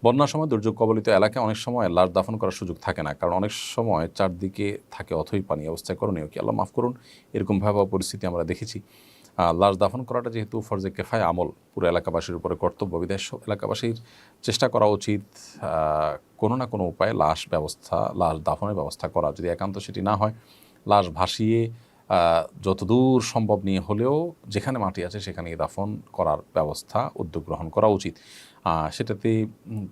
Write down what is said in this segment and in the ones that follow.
বন্যার সময় দুর্যোগ কবলিত এলাকায় অনেক সময় লাশ দাফন করার সুযোগ থাকে না, কারণ অনেক সময় চারদিকে থাকে অথই পানি। অবস্থায় করণীয় কি? আল্লাহ মাফ করুন, এরকম ভয়াবহ পরিস্থিতি আমরা দেখেছি। লাশ দাফন করাটা যেহেতু ফরজে কেফায় আমল, পুরো এলাকাবাসীর উপরে কর্তব্য, বিধায় সব এলাকাবাসীর চেষ্টা করা উচিত কোনো না কোনো উপায়ে লাশ দাফনের ব্যবস্থা করা। যদি একান্ত সেটি না হয়, লাশ ভাসিয়ে যতদূর সম্ভব নিয়ে হলেও যেখানে মাটি আছে সেখানে দাফন করার ব্যবস্থা উদ্যোগ গ্রহণ করা উচিত। সেটাতে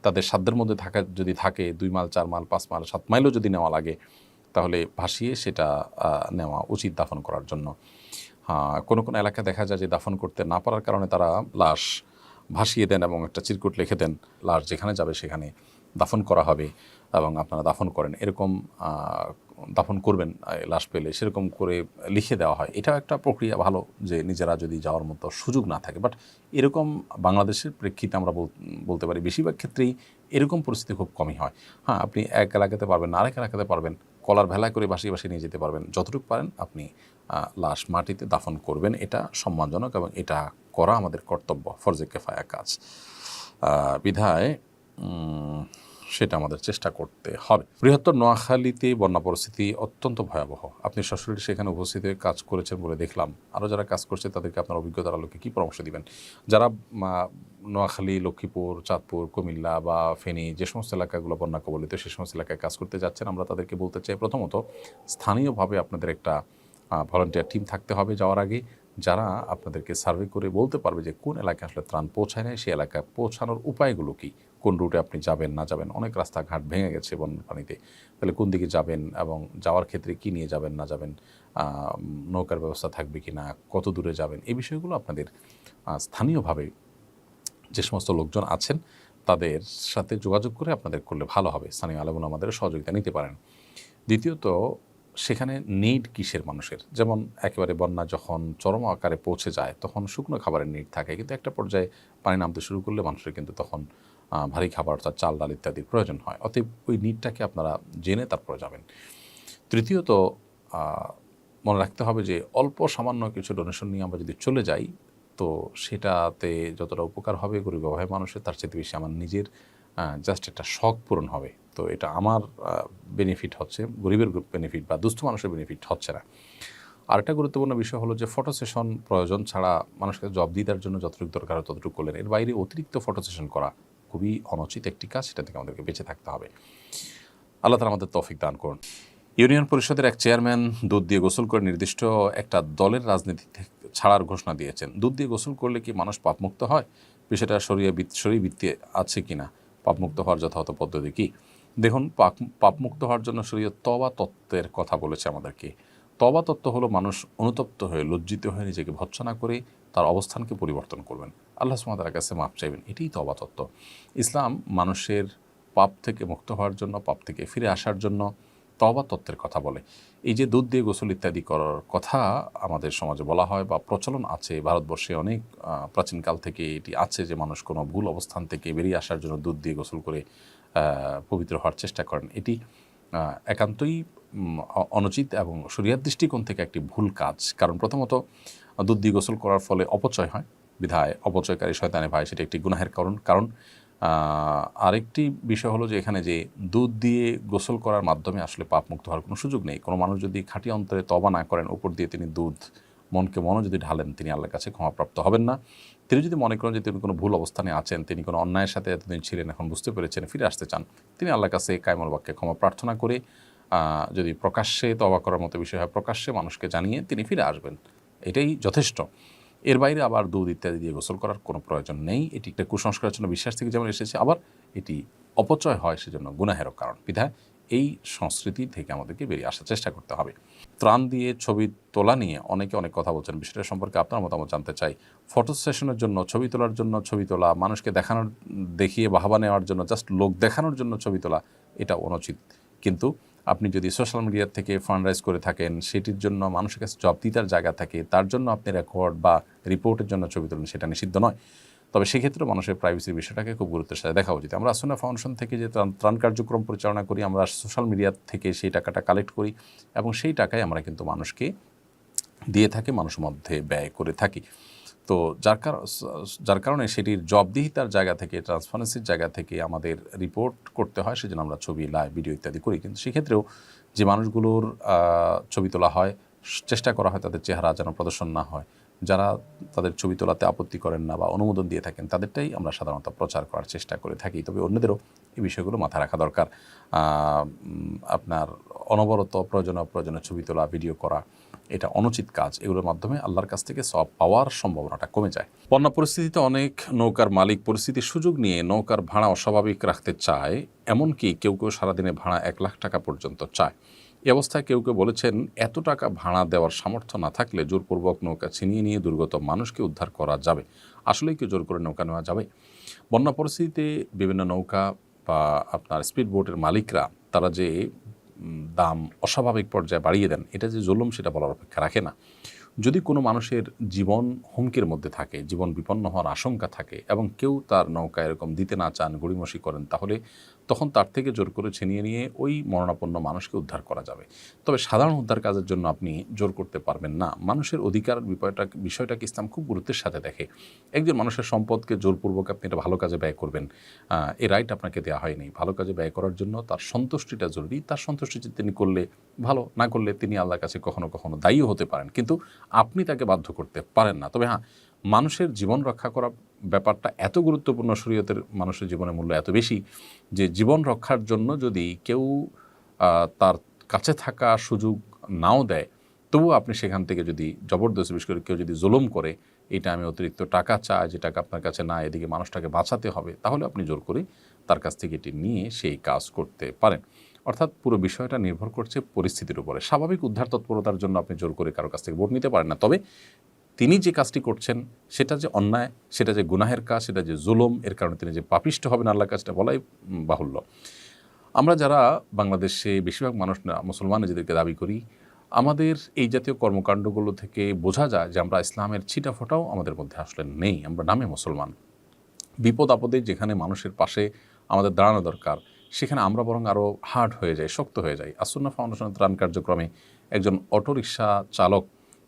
তাদের সাধ্যের মধ্যে যদি থাকে 2 মাইল 4 মাইল 5 মাইল 7 মাইলও যদি নেওয়া লাগে, তাহলে ভাসিয়ে সেটা নেওয়া উচিত দাফন করার জন্য। কোনো কোনো এলাকায় দেখা যায় যে দাফন করতে না পারার কারণে তারা লাশ ভাসিয়ে দেন এবং একটা চিরকুট লিখে দেন, লাশ যেখানে যাবে সেখানে দাফন করা হবে এবং আপনারা দাফন করেন, এরকম দাফন করবেন লাশ পেলে, সেরকম করে লিখে দেওয়া হয়। এটাও একটা প্রক্রিয়া ভালো, যে নিজেরা যদি যাওয়ার মতো সুযোগ না থাকে। বাট এরকম বাংলাদেশের প্রেক্ষিতে আমরা বলতে পারি বেশিরভাগ ক্ষেত্রেই এরকম পরিস্থিতি খুব কমই হয়। আপনি এক এলাকাতে পারবেন না, আরেক এলাকাতে পারবেন, কলার ভেলা করে ভাসিয়ে ভাসিয়ে নিয়ে যেতে পারবেন। যতটুকু পারেন আপনি লাশ মাটিতে দাফন করবেন, এটা সম্মানজনক এবং এটা করা আমাদের কর্তব্য, ফরজে কেফায়া কাজ। বিধায় সেটা আমাদের চেষ্টা করতে হবে। বৃহত্তর নোয়াখালীতে বন্যা পরিস্থিতি অত্যন্ত ভয়াবহ। আপনি সরাসরি সেখানে উপস্থিত হয়ে কাজ করেছেন বলে দেখলাম। আরও যারা কাজ করছে তাদেরকে আপনার অভিজ্ঞতার আলোকে কী পরামর্শ দিবেন? যারা নোয়াখালী, লক্ষ্মীপুর, চাঁদপুর, কুমিল্লা বা ফেনী, যে সমস্ত এলাকাগুলো বন্যা কবলিত, সে সমস্ত এলাকায় কাজ করতে যাচ্ছেন, আমরা তাদেরকে বলতে চাই, প্রথমত স্থানীয়ভাবে আপনাদের একটা ভলান্টিয়ার টিম থাকতে হবে যাওয়ার আগে, যারা আপনাদেরকে সার্ভে করে বলতে পারবে যে কোন এলাকায় আসলে ত্রাণ পৌঁছায় না, সেই এলাকায় পৌঁছানোর উপায়গুলো কী, কোন রুটে আপনি যাবেন না যাবেন। অনেক রাস্তাঘাট ভেঙে গেছে বন্যার পানিতে, তাহলে কোন দিকে যাবেন এবং যাওয়ার ক্ষেত্রে কী নিয়ে যাবেন না যাবেন, নৌকার ব্যবস্থা থাকবে কি না, কত দূরে যাবেন, এই বিষয়গুলো আপনাদের স্থানীয়ভাবে যে সমস্ত লোকজন আছেন তাদের সাথে যোগাযোগ করে আপনাদের করলে ভালো হবে। স্থানীয় আলেমুল আমাদের সহযোগিতা নিতে পারেন। দ্বিতীয়ত, সেখানে নিড কিসের মানুষের? যেমন একেবারে বন্যা যখন চরম আকারে পৌঁছে যায় তখন শুকনো খাবারের নিড থাকে, কিন্তু একটা পর্যায়ে পানি নামতে শুরু করলে মানুষের কিন্তু তখন ভারী খাবার অর্থাৎ চাল ডাল ইত্যাদির প্রয়োজন হয়। অতএব ওই নিডটাকে আপনারা জেনে তারপরে যাবেন। তৃতীয়ত, মনে রাখতে হবে যে অল্প সামান্য কিছু ডোনেশন নিয়ে আমরা যদি চলে যাই, তো সেটাতে যতটা উপকার হবে গরিব অভাবী মানুষের, তার চেয়ে বেশি আমার নিজের জাস্ট একটা শখ পূরণ হবে। তো এটা আমার বেনিফিট হচ্ছে, গরিবের বেনিফিট বা দুস্থ মানুষের বেনিফিট হচ্ছে না। আরেকটা গুরুত্বপূর্ণ বিষয় হলো যে ফটো সেশন প্রয়োজন ছাড়া মানুষকে জব দেওয়ার জন্য যতটুকু দরকার হয় ততটুকু করলেন। এর বাইরে অতিরিক্ত ফটো সেশন করা খুবই অনুচিত একটি কাজ, সেটা থেকে আমাদেরকে বেঁচে থাকতে হবে। আল্লাহ তাআলা আমাদের তৌফিক দান করুন। ইউনিয়ন পরিষদের এক চেয়ারম্যান দুধ দিয়ে গোসল করে নির্দিষ্ট একটা দলের রাজনীতি ছাড়ার ঘোষণা দিয়েছেন। দুধ দিয়ে গোসল করলে কি মানুষ পাপমুক্ত হয়? বিষয়টা শরীয়ভিত্তি আছে কিনা? পাপমুক্ত হওয়ার যথাযথ পদ্ধতি কী? দেখুন, পাপমুক্ত হওয়ার জন্য শরীয়ত তওবা তত্ত্বের কথা বলেছে আমাদেরকে। তওবা তত্ত্ব হলো মানুষ অনুতপ্ত হয়ে, লজ্জিত হয়ে নিজেকে ভৎসনা করে তার অবস্থানকে পরিবর্তন করবেন, আল্লাহ সুবহানাহু ওয়া তাআলার কাছে মাপ চাইবেন। এটাই তওবা তত্ত্ব। ইসলাম মানুষের পাপ থেকে মুক্ত হওয়ার জন্য, পাপ থেকে ফিরে আসার জন্য তওবা তত্ত্বের কথা বলে। এই যে দুধ দিয়ে গোসল ইত্যাদি করার কথা আমাদের সমাজে বলা হয় বা প্রচলন আছে, ভারতবর্ষে অনেক প্রাচীনকাল থেকে এটি আছে যে মানুষ কোনো ভুল অবস্থান থেকে বেরিয়ে আসার জন্য দুধ দিয়ে গোসল করে পবিত্র হওয়ার চেষ্টা করেন। এটি একান্তই অনুচিত এবং শরীয়ত দৃষ্টিকোণ থেকে একটি ভুল কাজ। কারণ প্রথমত দুধ দিয়ে গোসল করার ফলে অপচয় হয়, বিধায় অপচয়কারী শয়তানের ভাই, সেটা একটি গুনাহের কারণ। আরেকটি বিষয় হলো যে এখানে যে দুধ দিয়ে গোসল করার মাধ্যমে আসলে পাপমুক্ত হওয়ার কোনো সুযোগ নেই। কোনো মানুষ যদি খাঁটি অন্তরে তওবা না করেন, উপর দিয়ে তিনি মনও যদি ঢালেন, তিনি আল্লাহর কাছে ক্ষমাপ্রাপ্ত হবেন না। তিনি যদি মনে করেন যে তিনি কোনো ভুল অবস্থানে আছেন, তিনি কোনো অন্যায়ের সাথে এতদিন ছিলেন, এখন বুঝতে পেরেছেন, ফিরে আসতে চান, তিনি আল্লাহর কাছে কায়মুল বাক্যে ক্ষমা প্রার্থনা করে যদি প্রকাশ্যে তওবা করার মতো বিষয় হয়, প্রকাশ্যে মানুষকে জানিয়ে তিনি ফিরে আসবেন, এটাই যথেষ্ট। এর বাইরে আবার দুধ ইত্যাদি দিয়ে গোসল করার কোনো প্রয়োজন নেই। এটি একটা কুসংস্কারের জন্য বিশ্বাস থেকে যেমন এসেছে, আবার এটি অপচয় হয় সেজন্য গুনাহেরও কারণ। বিধায় এই সংস্কৃতি থেকে আমাদেরকে বেরিয়ে আসার চেষ্টা করতে হবে। ত্রাণ দিয়ে ছবি তোলা নিয়ে অনেকে অনেক কথা বলছেন, বিষয়টা সম্পর্কে আপনার মতামত জানতে চাই। ফটো সেশনের জন্য ছবি তোলার জন্য ছবি তোলা, মানুষকে দেখিয়ে বাহবা নেওয়ার জন্য, জাস্ট লোক দেখানোর জন্য ছবি তোলা, এটা অনুচিত। কিন্তু আপনি যদি সোশ্যাল মিডিয়া থেকে ফান্ড রাইজ করে থাকেন, সেটির জন্য মানুষের কাছে জবাবদিহিতার জায়গা থাকে, তার জন্য আপনি রেকর্ড বা রিপোর্টের জন্য ছবি তোলেন, সেটা নিষিদ্ধ নয়। তবে সেক্ষেত্রে মানুষের প্রাইভেসির বিষয়টাকে খুব গুরুত্বের সাথে দেখা উচিত। আমরা আসুনা ফাউন্ডেশন থেকে যে ত্রাণ কার্যক্রম পরিচালনা করি, আমরা সোশ্যাল মিডিয়া থেকে সেই টাকাটা কালেক্ট করি এবং সেই টাকায় আমরা কিন্তু মানুষকে দিয়ে থাকি, মানুষের মধ্যে ব্যয় করে থাকি। তো যার কারণে সেটির জবাবদিহিতার জায়গা থেকে, ট্রান্সপারেন্সির জায়গা থেকে আমাদের রিপোর্ট করতে হয়, সেজন্য আমরা ছবি, লাইভ, ভিডিও ইত্যাদি করি। কিন্তু সেক্ষেত্রেও যে মানুষগুলোর ছবি তোলা হয়, চেষ্টা করা হয় তাদের চেহারা যেন প্রদর্শন না হয়। যারা তাদের ছবি তোলাতে আপত্তি করেন না বা অনুমোদন দিয়ে থাকেন, তাদেরটাই আমরা সাধারণত প্রচার করার চেষ্টা করে থাকি। তবে অন্যদেরও এই বিষয়গুলো মাথায় রাখা দরকার। আপনার অনবরত প্রয়োজনীয় ছবি তোলা, ভিডিও করা, এটা অনুচিত কাজ। এগুলোর মাধ্যমে আল্লাহর কাছ থেকে সওয়াব পাওয়ার সম্ভাবনাটা কমে যায়। বন্যা পরিস্থিতিতে অনেক নৌকার মালিক পরিস্থিতির সুযোগ নিয়ে নৌকার ভাড়া অস্বাভাবিক রাখতে চায়, এমনকি কেউ কেউ সারাদিনে ভাড়া 1 লাখ টাকা পর্যন্ত চায়। এই অবস্থায় কেউ কেউ বলেছেন, এত টাকা ভাড়া দেওয়ার সামর্থ্য না থাকলে জোরপূর্বক নৌকা ছিনিয়ে নিয়ে দুর্গত মানুষকে উদ্ধার করা যাবে। আসলেই কি জোর করে নৌকা নেওয়া যাবে? বন্যা পরিস্থিতিতে বিভিন্ন নৌকা বা আপনার স্পিড বোটের মালিকরা তারা যে দাম অস্বাভাবিক পর্যায়ে বাড়িয়ে দেন, এটা যে জুলুম সেটা বলার অপেক্ষা রাখে না। যদি কোনো মানুষের জীবন হুমকির মধ্যে থাকে, জীবন বিপন্ন হওয়ার আশঙ্কা থাকে এবং কেউ তার নৌকা এরকম দিতে না চান, গড়িমসি করেন, তাহলে তখন তার থেকে জোর করে ছিনিয়ে নিয়ে ওই মরণাপন্ন মানুষকে উদ্ধার করা যাবে। তবে সাধারণ উদ্ধার কাজের জন্য আপনি জোর করতে পারবেন না। মানুষের অধিকার বিষয়টাকে ইসলাম খুব গুরুত্বের সাথে দেখে। একজন মানুষের সম্পদকে জোরপূর্বক আপনি এটা ভালো কাজে ব্যয় করবেন, এই রাইট আপনাকে দেওয়া হয়নি। ভালো কাজে ব্যয় করার জন্য তার সন্তুষ্টিটা জরুরি। তার সন্তুষ্টি তিনি করলে ভালো, না করলে তিনি আল্লাহর কাছে কখনো কখনো দায়ীও হতে পারেন, কিন্তু আপনি তাকে বাধ্য করতে পারেন না। তবে হ্যাঁ, মানুষের জীবন রক্ষা করা ব্যাপারটা এত গুরুত্বপূর্ণ, শরীয়তের মানুষের জীবনের মূল্য এত বেশি যে জীবন রক্ষার জন্য যদি কেউ তার কাছে থাকা সুযোগ নাও দেয়, তবুও আপনি সেখান থেকে যদি জবরদস্তি, বিশেষ করে কেউ যদি জুলুম করে, এটা আমি অতিরিক্ত টাকা চাই, যে টাকা আপনার কাছে না, এদিকে মানুষটাকে বাঁচাতে হবে, তাহলে আপনি জোর করে তার কাছ থেকে এটি নিয়ে সেই কাজ করতে পারেন। অর্থাৎ পুরো বিষয়টা নির্ভর করছে পরিস্থিতির উপরে। স্বাভাবিক উদ্ধার তৎপরতার জন্য আপনি জোর করে কারো কাছ থেকে ভোট নিতে পারেন না। তবে তিনি যে কাজটি করছেন সেটা যে অন্যায়, সেটা যে গুনাহের কাজ, সেটা যে জুলুম, এর কারণে তিনি যে পাপিষ্ঠ হবেন আল্লাহর কাজটা বলাই বাহুল্য। আমরা যারা বাংলাদেশে বেশিরভাগ মানুষ না মুসলমান নিজেদেরকে দাবি করি, আমাদের এই জাতীয় কর্মকাণ্ডগুলো থেকে বোঝা যায় যে আমরা ইসলামের ছিটাফোঁটাও আমাদের মধ্যে আসলে নেই। আমরা নামে মুসলমান। বিপদ আপদে যেখানে মানুষের পাশে আমাদের দাঁড়ানো দরকার, সেখানে আমরা বরং আরও হার্ড হয়ে যাই, শক্ত হয়ে যাই। আসুন্নাহ ফাউন্ডেশনের ত্রাণ কার্যক্রমে একজন অটোরিকশা চালক,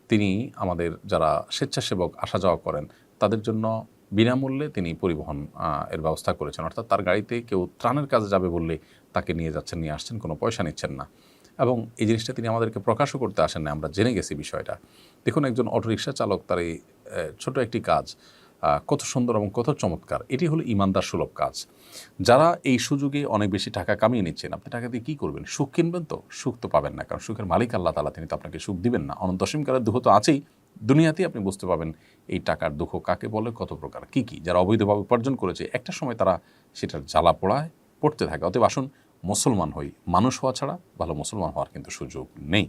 তিনি আমাদের যারা স্বেচ্ছাসেবক আসা যাওয়া করেন, তাদের জন্য বিনামূল্যে তিনি পরিবহন এর ব্যবস্থা করেছেন। অর্থাৎ তার গাড়িতে কেউ ত্রাণের কাজে যাবে বললে তাকে নিয়ে যাচ্ছেন, নিয়ে আসছেন, কোনো পয়সা নিচ্ছেন না। এবং এই জিনিসটা তিনি আমাদেরকে প্রকাশও করতে আসেন না, আমরা জেনে গেছি বিষয়টা। দেখুন, একজন অটোরিকশা চালক তার এই ছোট একটি কাজ কত সুন্দর এবং কত চমৎকার। এটি হলো ইমানদার সুলভ কাজ। যারা এই সুযোগে অনেক বেশি টাকা কামিয়ে নিচ্ছেন, আপনি টাকা দিয়ে কী করবেন? সুখ কিনবেন? তো সুখ তো পাবেন না, কারণ সুখের মালিক আল্লাহ তাআলা, তিনি তো আপনাকে সুখ দিবেন না। অনন্ত অসীমকালের দুঃখ তো আছেই। দুনিয়াতেই আপনি বুঝতে পাবেন এই টাকার দুঃখ কাকে বলে, কত প্রকার, কী কী। যারা অবৈধভাবে উপার্জন করেছে, একটা সময় তারা সেটার জ্বালা পোড়ায় পড়তে থাকে। অতএব আসুন মুসলমান হই। মানুষ হওয়া ছাড়া ভালো মুসলমান হওয়ার কিন্তু সুযোগ নেই।